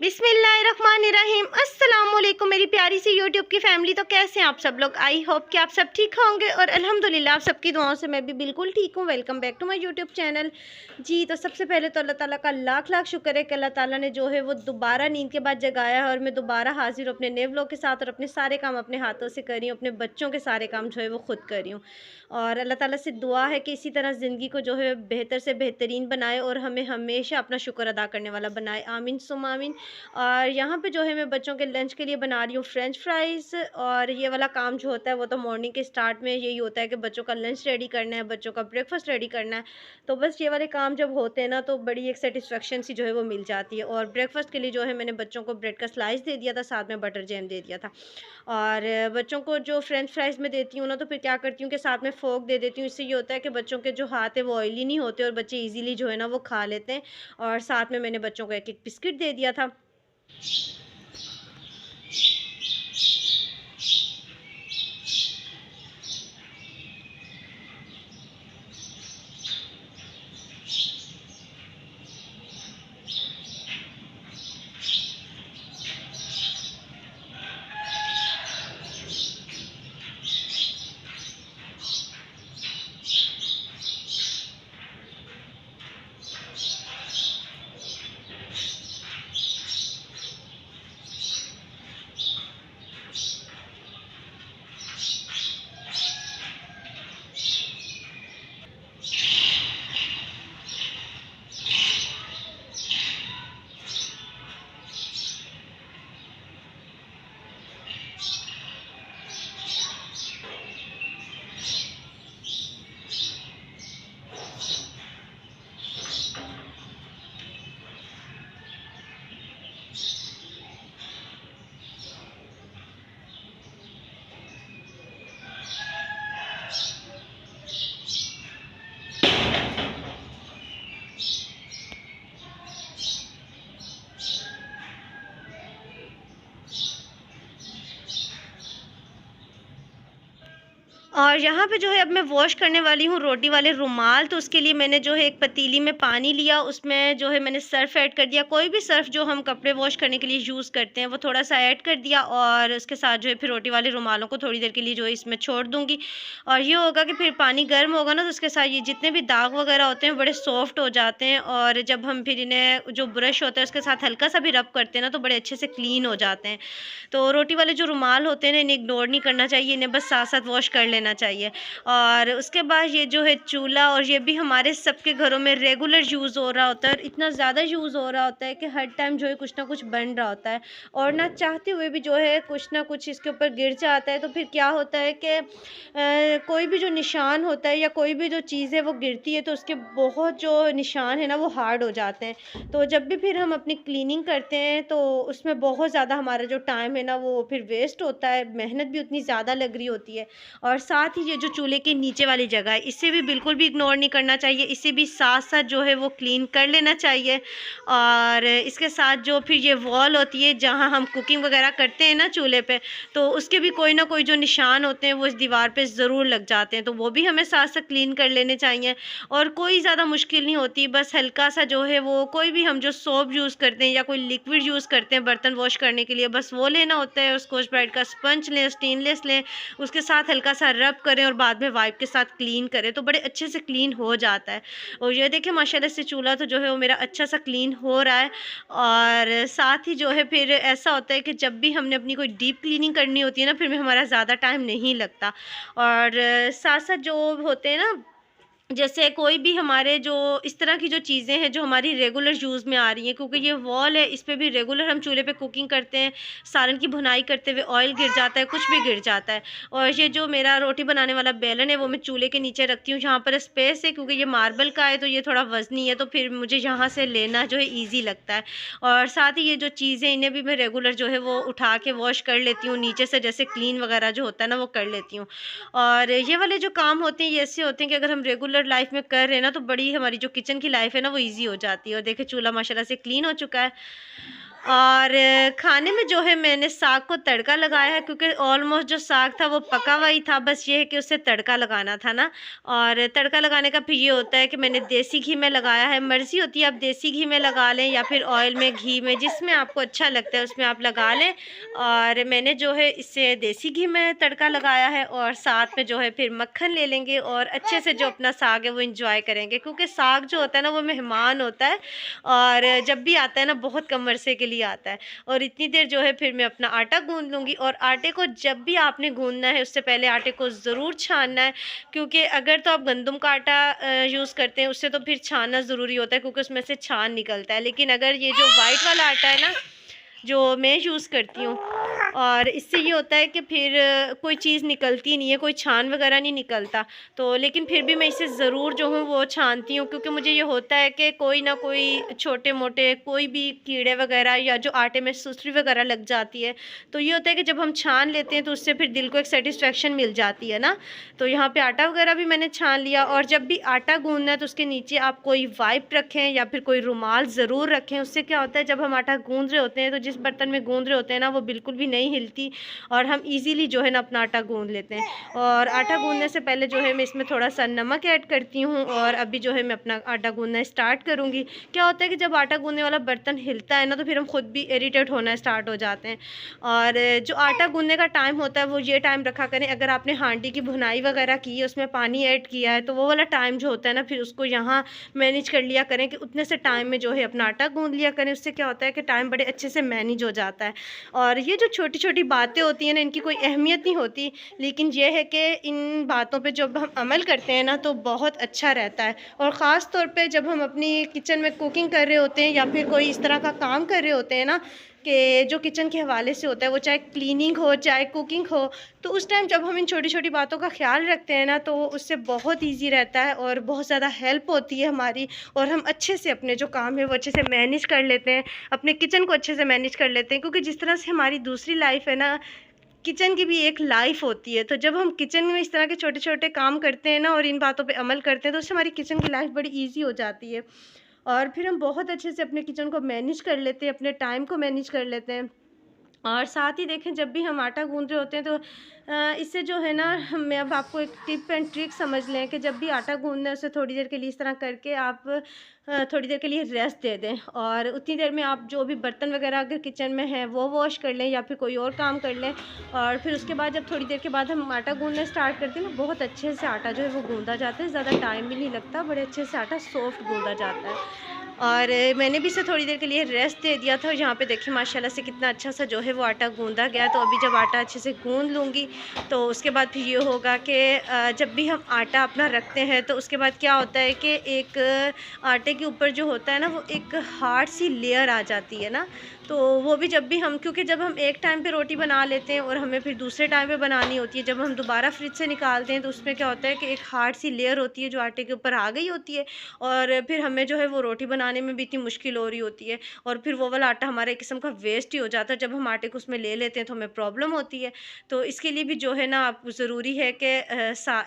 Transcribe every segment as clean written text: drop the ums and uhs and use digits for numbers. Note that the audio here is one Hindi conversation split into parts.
बिस्मिल्लाहिर्रहमानिर्रहीम। अस्सलाम वालेकुम मेरी प्यारी सी यूट्यूब की फ़ैमिली। तो कैसे हैं आप सब लोग? आई होप कि आप सब ठीक होंगे और अल्हम्दुलिल्लाह आप सबकी दुआओं से मैं भी बिल्कुल ठीक हूँ। Welcome back to my YouTube channel. जी, तो सबसे पहले तो अल्लाह ताला का लाख लाख शुक्र है कि अल्लाह ताला ने जो है वो दोबारा नींद के बाद जगाया है और मैं दोबारा हाज़िर हूँ अपने नए व्लॉग के साथ और अपने सारे काम अपने हाथों से कर रही हूँ, अपने बच्चों के सारे काम जो है वो खुद कर रही हूँ। और अल्लाह ताला से दुआ है कि इसी तरह ज़िंदगी को जो है बेहतर से बेहतरीन बनाए और हमें हमेशा अपना शुक्र अदा करने वाला बनाए। आमीन सुम्मा आमीन। और यहाँ पे जो है मैं बच्चों के लंच के लिए बना रही हूँ फ्रेंच फ्राइज़। और ये वाला काम जो होता है वो तो मॉर्निंग के स्टार्ट में यही होता है कि बच्चों का लंच रेडी करना है, बच्चों का ब्रेकफास्ट रेडी करना है। तो बस ये वाले काम जब होते हैं ना तो बड़ी एक सेटिस्फेक्शन सी जो है वो मिल जाती है। और ब्रेकफास्ट के लिए जो है मैंने बच्चों को ब्रेड का स्लाइस दे दिया था, साथ में बटर जैम दे दिया था। और बच्चों को जो फ्रेंच फ्राइज़ मैं देती हूँ ना तो फिर क्या करती हूँ कि साथ में फ़ोर्क दे देती हूँ। इससे ये होता है कि बच्चों के जो हाथ है वो ऑयली नहीं होते और बच्चे ईज़िली जो है ना वो खा लेते हैं। और साथ में मैंने बच्चों को एक-एक बिस्किट दे दिया था। और यहाँ पे जो है अब मैं वॉश करने वाली हूँ रोटी वाले रुमाल। तो उसके लिए मैंने जो है एक पतीली में पानी लिया, उसमें जो है मैंने सर्फ़ ऐड कर दिया। कोई भी सर्फ़ जो हम कपड़े वॉश करने के लिए यूज़ करते हैं वो थोड़ा-सा ऐड कर दिया और उसके साथ जो है फिर रोटी वाले रुमालों को थोड़ी देर के लिए जो है इसमें छोड़ दूँगी। और ये होगा कि फिर पानी गर्म होगा ना तो उसके साथ ये जितने भी दाग वग़ैरह होते हैं बड़े सॉफ्ट हो जाते हैं। और जब हम फिर इन्हें जो ब्रश होता है उसके साथ हल्का-सा भी रब करते हैं ना तो बड़े अच्छे से क्लीन हो जाते हैं। तो रोटी वाले जो रुमाल होते हैं ना इन्हें इग्नोर नहीं करना चाहिए, इन्हें बस साथ-साथ वॉश कर लेना चाहिए। और उसके बाद ये जो है चूल्हा, और ये भी हमारे सबके घरों में रेगुलर यूज़ हो रहा होता है और इतना ज़्यादा यूज़ हो रहा होता है कि हर टाइम जो है कुछ ना कुछ बन रहा होता है। और ना चाहते हुए भी जो है कुछ ना कुछ इसके ऊपर गिर जाता है तो फिर क्या होता है कि कोई भी जो निशान होता है या कोई भी जो चीज़ है वो गिरती है तो उसके बहुत जो निशान है ना वो हार्ड हो जाते हैं। तो जब भी फिर हम अपनी क्लीनिंग करते हैं तो उसमें बहुत ज़्यादा हमारा जो टाइम है ना वो फिर वेस्ट होता है, मेहनत भी उतनी ज़्यादा लग रही होती है। और साथ ही ये जो चूल्हे के नीचे वाली जगह है इसे भी बिल्कुल भी इग्नोर नहीं करना चाहिए, इसे भी साथ-साथ जो है वो क्लीन कर लेना चाहिए। और इसके साथ जो फिर ये वॉल होती है जहाँ हम कुकिंग वगैरह करते हैं ना चूल्हे पे, तो उसके भी कोई ना कोई जो निशान होते हैं वो इस दीवार पे ज़रूर लग जाते हैं, तो वो भी हमें साथ-साथ क्लीन कर लेने चाहिए। और कोई ज़्यादा मुश्किल नहीं होती, बस हल्का-सा जो है वो कोई भी हम जो सोप यूज़ करते हैं या कोई लिक्विड यूज़ करते हैं बर्तन वॉश करने के लिए, बस वो लेना होता है। स्कॉच ब्राइट का स्पंज लें, स्टेनलेस लें, उसके साथ हल्का-सा रब करें और बाद में वाइप के साथ क्लीन करें, तो बड़े अच्छे से क्लीन हो जाता है। और ये देखिए माशाल्लाह से चूल्हा तो जो है वो मेरा अच्छा-सा क्लीन हो रहा है। और साथ ही जो है फिर ऐसा होता है कि जब भी हमने अपनी कोई डीप क्लीनिंग करनी होती है ना, फिर में हमारा ज़्यादा टाइम नहीं लगता। और साथ-साथ जो होते हैं ना, जैसे कोई भी हमारे जो इस तरह की जो चीज़ें हैं जो हमारी रेगुलर यूज़ में आ रही हैं, क्योंकि ये वॉल है इस पे भी रेगुलर हम चूल्हे पे कुकिंग करते हैं, सालन की भुनाई करते हुए ऑयल गिर जाता है, कुछ भी गिर जाता है। और ये जो मेरा रोटी बनाने वाला बेलन है वो मैं चूल्हे के नीचे रखती हूँ, जहाँ पर स्पेस है, क्योंकि ये मार्बल का है तो ये थोड़ा वज़नी है तो फिर मुझे यहाँ से लेना जो है ईज़ी लगता है। और साथ ही ये जो चीज़ें इन्हें भी मैं रेगुलर जो है वो उठा के वॉश कर लेती हूँ, नीचे से जैसे क्लीन वगैरह जो होता है ना वो कर लेती हूँ। और ये वाले जो काम होते हैं ये ऐसे होते हैं कि अगर हम रेगुलर लाइफ में कर रहे हैं ना तो बड़ी हमारी जो किचन की लाइफ है ना वो ईज़ी हो जाती है। और देखिए चूल्हा माशाल्लाह से क्लीन हो चुका है। और खाने में जो है मैंने साग को तड़का लगाया है, क्योंकि ऑलमोस्ट जो साग था वो पका हुआ ही था, बस ये है कि उसे तड़का लगाना था ना। और तड़का लगाने का फिर ये होता है कि मैंने देसी घी में लगाया है, मर्ज़ी होती है आप देसी घी में लगा लें या फिर ऑयल में, घी में, जिसमें आपको अच्छा लगता है उसमें आप लगा लें। और मैंने जो है इससे देसी घी में तड़का लगाया है और साथ में जो है फिर मक्खन ले लेंगे और अच्छे से जो अपना साग है वो एंजॉय करेंगे, क्योंकि साग जो होता है ना वो मेहमान होता है और जब भी आता है ना बहुत कम अरसे के लिए आता है। और इतनी देर जो है फिर मैं अपना आटा गूँध लूँगी। और आटे को जब भी आपने गूँधना है उससे पहले आटे को ज़रूर छानना है, क्योंकि अगर तो आप गंदम का आटा यूज़ करते हैं उससे तो फिर छानना ज़रूरी होता है, क्योंकि उसमें से छान निकलता है। लेकिन अगर ये जो वाइट वाला आटा है ना जो मैं यूज़ करती हूँ, और इससे ये होता है कि फिर कोई चीज़ निकलती नहीं है, कोई छान वगैरह नहीं निकलता। तो लेकिन फिर भी मैं इसे ज़रूर जो हूँ वो छानती हूँ, क्योंकि मुझे ये होता है कि कोई ना कोई छोटे-मोटे कोई भी कीड़े वगैरह या जो आटे में सुसरी वगैरह लग जाती है। तो ये होता है कि जब हम छान लेते हैं तो उससे फिर दिल को एक सैटिस्फैक्शन मिल जाती है ना। तो यहाँ पे आटा वगैरह भी मैंने छान लिया। और जब भी आटा गूँधना है तो उसके नीचे आप कोई वाइप रखें या फिर कोई रुमाल ज़रूर रखें। उससे क्या होता है, जब हम आटा गूँध रहे होते हैं तो जिस बर्तन में गूँध रहे होते हैं ना वो बिल्कुल भी नहीं हिलती और हम ईज़िली जो है ना अपना आटा गूँध लेते हैं। और आटा गूँधने से पहले जो है मैं इसमें थोड़ा-सा नमक ऐड करती हूँ और अभी जो है मैं अपना आटा गूँधना स्टार्ट करूँगी। क्या होता है कि जब आटा गूँधने वाला बर्तन हिलता है ना तो फिर हम खुद भी इरिटेट होना स्टार्ट हो जाते हैं। और जो आटा गूँधने का टाइम होता है वो ये टाइम रखा करें, अगर आपने हांडी की भुनाई वगैरह की है, उसमें पानी ऐड किया है, तो वो वाला टाइम जो होता है ना फिर उसको यहाँ मैनेज कर लिया करें कि उतने से टाइम में जो है अपना आटा गूँध लिया करें। उससे क्या होता है कि टाइम बड़े अच्छे से मैनेज हो जाता है। और ये जो छोटी-छोटी बातें होती हैं ना इनकी कोई अहमियत नहीं होती, लेकिन ये है कि इन बातों पे जब हम अमल करते हैं ना तो बहुत अच्छा रहता है। और ख़ास तौर पे जब हम अपनी किचन में कुकिंग कर रहे होते हैं या फिर कोई इस तरह का काम कर रहे होते हैं ना कि जो किचन के हवाले से होता है, वो चाहे क्लीनिंग हो, चाहे कुकिंग हो, तो उस टाइम जब हम इन छोटी-छोटी बातों का ख़्याल रखते हैं ना, तो उससे बहुत ईज़ी रहता है और बहुत ज़्यादा हेल्प होती है हमारी। और हम अच्छे से अपने जो काम है, वो अच्छे से मैनेज कर लेते हैं, अपने किचन को अच्छे से मैनेज कर लेते हैं। क्योंकि जिस तरह से हमारी दूसरी लाइफ़ है ना, किचन की भी एक लाइफ़ होती है। तो जब हम किचन में इस तरह के छोटे-छोटे काम करते हैं ना और इन बातों पे अमल करते हैं, तो उससे हमारी किचन की लाइफ़ बड़ी ईज़ी हो जाती है। और फिर हम बहुत अच्छे से अपने किचन को मैनेज कर लेते हैं, अपने टाइम को मैनेज कर लेते हैं। और साथ ही देखें जब भी हम आटा गूँध रहे होते हैं तो इससे जो है ना मैं अब आपको एक टिप एंड ट्रिक समझ लें कि जब भी आटा गूँधना है उसे थोड़ी देर के लिए इस तरह करके आप थोड़ी देर के लिए रेस्ट दे दें। और उतनी देर में आप जो भी बर्तन वगैरह अगर किचन में हैं वो वॉश कर लें या फिर कोई और काम कर लें। और फिर उसके बाद जब थोड़ी देर के बाद हम आटा गूँधना स्टार्ट करते हैं ना, बहुत अच्छे से आटा जो है वो गूँधा जाता है, ज़्यादा टाइम भी नहीं लगता, बड़े अच्छे से आटा सॉफ्ट गूँधा जाता है। और मैंने भी इसे थोड़ी देर के लिए रेस्ट दे दिया था और यहाँ पे देखिए माशाल्लाह से कितना अच्छा सा जो है वो आटा गूँधा गया। तो अभी जब आटा अच्छे से गूँध लूँगी तो उसके बाद फिर ये होगा कि जब भी हम आटा अपना रखते हैं तो उसके बाद क्या होता है कि एक आटे के ऊपर जो होता है ना वो एक हार्ड सी लेयर आ जाती है ना। तो वो भी जब भी हम, क्योंकि जब हम एक टाइम पे रोटी बना लेते हैं और हमें फिर दूसरे टाइम पे बनानी होती है, जब हम दोबारा फ्रिज से निकालते हैं तो उसमें क्या होता है कि एक हार्ड सी लेयर होती है जो आटे के ऊपर आ गई होती है। और फिर हमें जो है वो रोटी बनाने में भी इतनी मुश्किल हो रही होती है और फिर वो वाला आटा हमारा एक किस्म का वेस्ट ही हो जाता है। जब हम आटे को उसमें ले लेते हैं तो हमें प्रॉब्लम होती है। तो इसके लिए भी जो है ना आप ज़रूरी है कि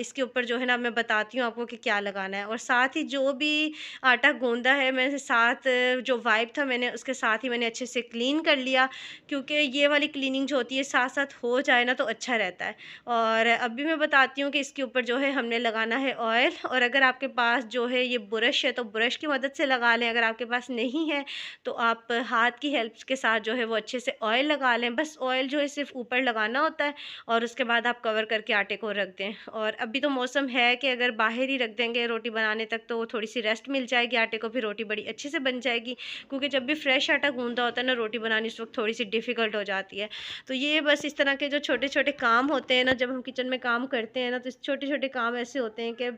इसके ऊपर जो है ना मैं बताती हूँ आपको कि क्या लगाना है। और साथ ही जो भी आटा गूँधा है मैं साथ जो वाइप था मैंने उसके साथ ही मैंने अच्छे से क्लीन कर लिया, क्योंकि ये वाली क्लीनिंग जो होती है साथ-साथ हो जाए ना तो अच्छा रहता है। और अभी मैं बताती हूँ कि इसके ऊपर जो है हमने लगाना है ऑयल। और अगर आपके पास जो है ये ब्रश है तो ब्रश की मदद से लगा लें, अगर आपके पास नहीं है तो आप हाथ की हेल्प के साथ जो है वो अच्छे से ऑयल लगा लें। बस ऑयल जो है सिर्फ़ ऊपर लगाना होता है और उसके बाद आप कवर करके आटे को रख दें। और अभी तो मौसम है कि अगर बाहर ही रख देंगे रोटी बनाने तक तो थोड़ी-सी रेस्ट मिल जाएगी आटे को, फिर रोटी बड़ी अच्छे से बन जाएगी। क्योंकि जब भी फ्रेश आटा गूँधा होता है ना रोटी बनानी उस वक़्त थोड़ी-सी डिफ़िकल्ट हो जाती है। तो ये बस इस तरह के जो छोटे-छोटे काम होते हैं ना जब हम किचन में काम करते हैं ना तो छोटे-छोटे काम ऐसे होते हैं कि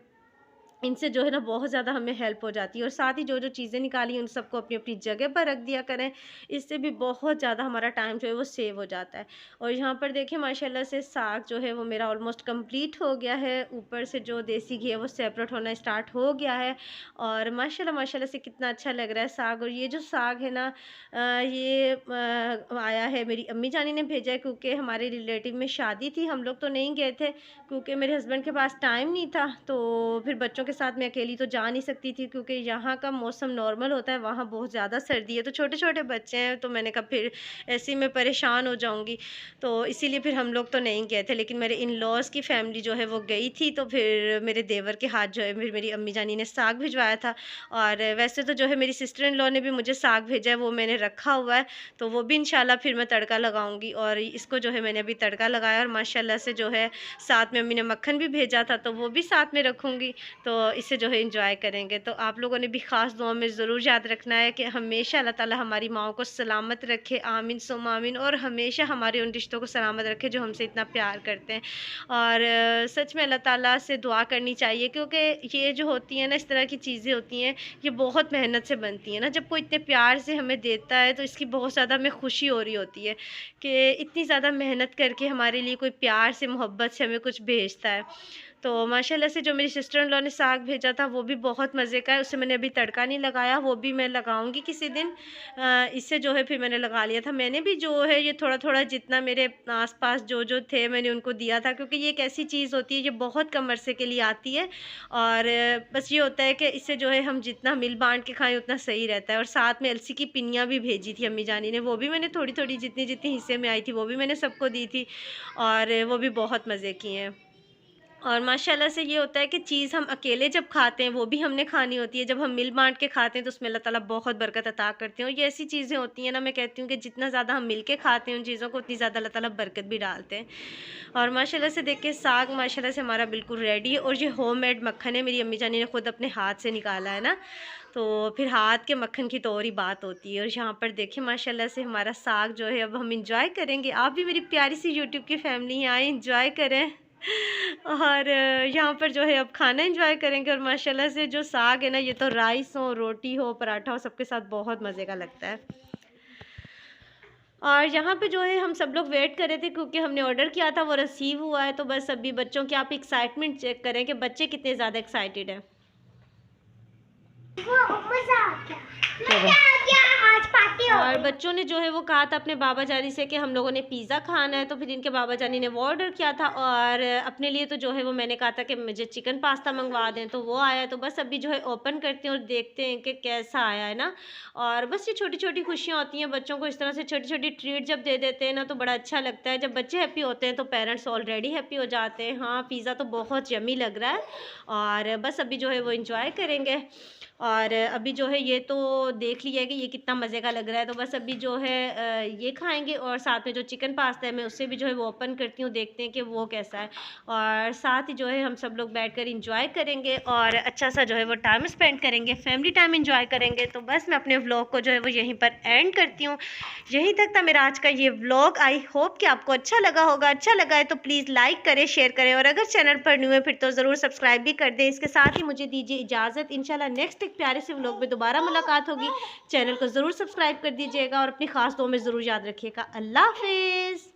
इनसे जो है ना बहुत ज़्यादा हमें हेल्प हो जाती है। और साथ ही जो-जो चीज़ें निकाली हैं उन सबको अपनी-अपनी जगह पर रख दिया करें। इससे भी बहुत ज़्यादा हमारा टाइम जो है वो सेव हो जाता है। और यहाँ पर देखिए माशाल्लाह से साग जो है वो मेरा ऑलमोस्ट कंप्लीट हो गया है। ऊपर से जो देसी घी है वो सेपरेट होना स्टार्ट हो गया है। और माशाल्लाह माशाल्लाह से कितना अच्छा लग रहा है साग। और ये जो साग है ना ये आया है मेरी अम्मी जानी ने भेजा है, क्योंकि हमारे रिलेटिव में शादी थी। हम लोग तो नहीं गए थे क्योंकि मेरे हस्बैंड के पास टाइम नहीं था, तो फिर बच्चों के के साथ मैं अकेली तो जा नहीं सकती थी, क्योंकि यहाँ का मौसम नॉर्मल होता है, वहाँ बहुत ज़्यादा सर्दी है, तो छोटे-छोटे बच्चे हैं, तो मैंने कहा फिर ऐसे ही मैं परेशान हो जाऊँगी। तो इसीलिए फिर हम लोग तो नहीं गए थे, लेकिन मेरे इन-लॉज़ की फैमिली जो है वो गई थी, तो फिर मेरे देवर के हाथ जो है फिर मेरी अम्मी जानी ने साग भिजवाया था। और वैसे तो जो है मेरी सिस्टर इन लॉ ने भी मुझे साग भेजा है, वो मैंने रखा हुआ है, तो वो भी इंशाल्लाह फिर मैं तड़का लगाऊँगी। और इसको जो है मैंने अभी तड़का लगाया, और माशाल्लाह से जो है साथ में अम्मी ने मक्खन भी भेजा था, तो वो भी साथ में रखूँगी, तो इसे जो है एंजॉय करेंगे। तो आप लोगों ने भी ख़ास दुआ में ज़रूर याद रखना है कि हमेशा अल्लाह ताला हमारी माँओं को सलामत रखे, आमीन सुम्मा आमीन, और हमेशा हमारे उन रिश्तों को सलामत रखे जो हमसे इतना प्यार करते हैं। और सच में अल्लाह ताला से दुआ करनी चाहिए, क्योंकि ये जो होती है ना, इस तरह की चीज़ें होती हैं, ये बहुत मेहनत से बनती हैं ना। जब कोई इतने प्यार से हमें देता है, तो इसकी बहुत ज़्यादा हमें खुशी हो रही होती है कि इतनी ज़्यादा मेहनत करके हमारे लिए कोई प्यार से, मोहब्बत से हमें कुछ भेजता है। तो माशाल्लाह से जो मेरी सिस्टर इन लॉ ने साग भेजा था, वो भी बहुत मज़े का है, उसे मैंने अभी तड़का नहीं लगाया, वो भी मैं लगाऊंगी किसी दिन। इससे जो है फिर मैंने लगा लिया था। मैंने भी जो है ये थोड़ा-थोड़ा जितना मेरे आस-पास जो थे मैंने उनको दिया था, क्योंकि ये एक ऐसी चीज़ होती है, ये बहुत कम अरसे के लिए आती है। और बस ये होता है कि इससे जो है हम जितना मिल बाँट के खाएँ उतना सही रहता है। और साथ में अलसी की पिन्नियाँ भी भेजी थी अम्मी जानी ने, वो भी मैंने थोड़ी-थोड़ी जितनी-जितनी हिस्से में आई थी, वो भी मैंने सबको दी थी, और वो भी बहुत मज़े की हैं। और माशाल्लाह से ये होता है कि चीज़ हम अकेले जब खाते हैं, वो भी हमने खानी होती है, जब हम मिल बाँट के खाते हैं, तो उसमें अल्लाह ताला बहुत बरकत अता करते हैं। और ये ऐसी चीज़ें होती हैं ना, मैं कहती हूँ कि जितना ज़्यादा हम मिल के खाते हैं उन चीज़ों को, उतनी ज़्यादा अल्लाह ताला बरकत भी डालते हैं। और माशाल्लाह से देखिए साग माशाल्लाह से हमारा बिल्कुल रेडी है, और ये होममेड मक्खन है, मेरी अम्मी जानी ने खुद अपने हाथ से निकाला है ना, तो फिर हाथ के मक्खन की तो और ही बात होती है। और यहाँ पर देखिए माशाल्लाह से हमारा साग जो है अब हम इंजॉय करेंगे। आप भी मेरी प्यारी सी यूट्यूब की फैमिली हैं, आएँ इंजॉय करें। और यहाँ पर जो है अब खाना एंजॉय करेंगे। और माशाल्लाह से जो साग है ना, ये तो राइस हो, रोटी हो, पराठा हो, सबके साथ बहुत मज़े का लगता है। और यहाँ पे जो है हम सब लोग वेट कर रहे थे, क्योंकि हमने ऑर्डर किया था, वो रिसीव हुआ है। तो बस अभी बच्चों की आप एक्साइटमेंट चेक करें कि बच्चे कितने ज़्यादा एक्साइटेड हैं। मज़ा आ गया, मज़ा आ गया, आज पार्टी हो। और बच्चों ने जो है वो कहा था अपने बाबा जानी से कि हम लोगों ने पिज़्ज़ा खाना है, तो फिर इनके बाबा जानी ने वो ऑर्डर किया था। और अपने लिए तो जो है वो मैंने कहा था कि मुझे चिकन पास्ता मंगवा दें, तो वो आया। तो बस अभी जो है ओपन करते हैं और देखते हैं कि कैसा आया है ना। और बस ये छोटी-छोटी खुशियाँ होती हैं बच्चों को, इस तरह से छोटी-छोटी ट्रीट जब दे देते हैं ना, तो बड़ा अच्छा लगता है। जब बच्चे हैप्पी होते हैं तो पेरेंट्स ऑलरेडी हैप्पी हो जाते हैं। हाँ, पिज़्ज़ा तो बहुत यम्मी लग रहा है, और बस अभी जो है वो एंजॉय करेंगे। और अभी जो है ये तो देख लिया है कि ये कितना मज़े का लग रहा है, तो बस अभी जो है ये खाएँगे। और साथ में जो चिकन पास्ता है, मैं उससे भी जो है वो ओपन करती हूँ, देखते हैं कि वो कैसा है। और साथ ही जो है हम सब लोग बैठकर एंजॉय करेंगे, और अच्छा-सा जो है वो टाइम स्पेंड करेंगे, फैमिली टाइम एंजॉय करेंगे। तो बस मैं अपने व्लॉग को जो है वो यहीं पर एंड करती हूँ। यहीं तक था मेरा आज का ये व्लॉग। आई होप कि आपको अच्छा लगा होगा। अच्छा लगा है तो प्लीज़ लाइक करें, शेयर करें, और अगर चैनल पर न्यू है फिर तो ज़रूर सब्सक्राइब भी कर दें। इसके साथ ही मुझे दीजिए इजाज़त। इंशाल्लाह नेक्स्ट एक प्यारे से व्लॉग में दोबारा मुलाकात होगी। चैनल को ज़रूर सब्सक्राइब कर दीजिएगा, और अपनी ख़ास दुआ में ज़रूर याद रखिएगा। अल्लाह हाफ़िज़।